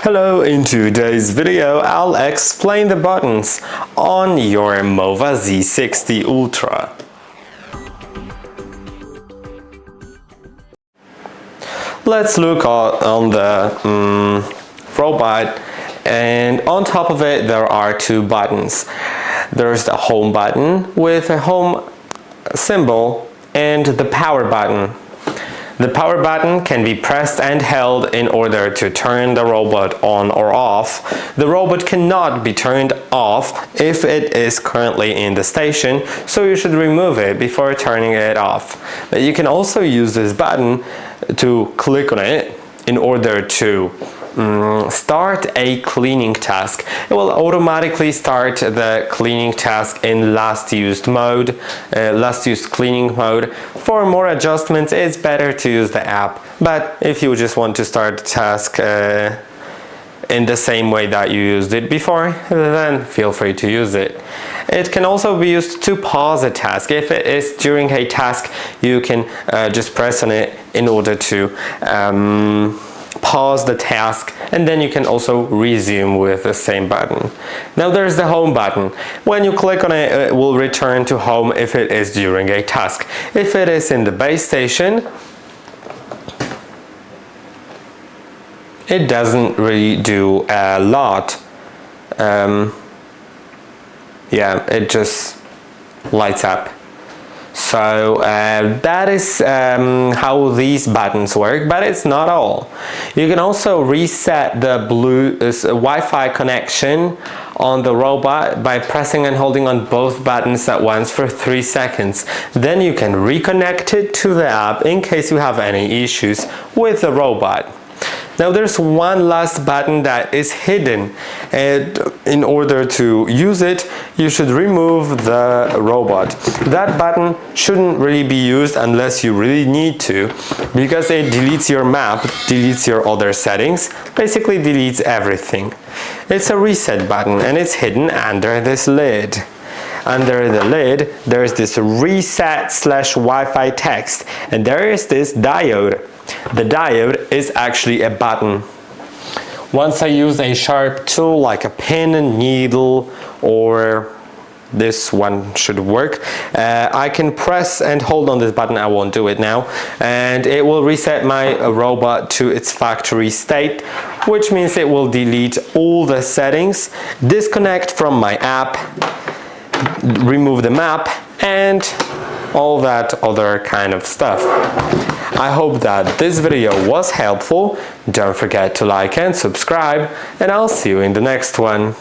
Hello, in today's video I'll explain the buttons on your MOVA Z60 Ultra. Let's look on the robot, and on top of it there are two buttons. There's the home button with a home symbol and the power button. The power button can be pressed and held in order to turn the robot on or off. The robot cannot be turned off if it is currently in the station, so you should remove it before turning it off. But you can also use this button to click on it in order to start a cleaning task. It will automatically start the cleaning task in last used cleaning mode. For more adjustments, it's better to use the app, but if you just want to start the task in the same way that you used it before, then feel free to use it. It can also be used to pause a task. If it is during a task, you can just press on it in order to pause the task, and then you can also resume with the same button. Now there's the home button. When you click on it, it will return to home if it is during a task. If it is in the base station, it doesn't really do a lot. Yeah, it just lights up. So that is how these buttons work, but it's not all. You can also reset the Wi-Fi connection on the robot by pressing and holding on both buttons at once for 3 seconds. Then you can reconnect it to the app in case you have any issues with the robot. Now there's one last button that is hidden, and in order to use it, you should remove the robot. That button shouldn't really be used unless you really need to, because it deletes your map, deletes your other settings, basically deletes everything. It's a reset button and it's hidden under this lid. Under the lid, there's this reset/Wi-Fi text, and there is this diode. The diode is actually a button. Once I use a sharp tool like a pin and needle, or this one should work, I can press and hold on this button. I won't do it now, and it will reset my robot to its factory state, which means it will delete all the settings, disconnect from my app, remove the map, and all that other kind of stuff. I hope that this video was helpful. Don't forget to like and subscribe, and I'll see you in the next one.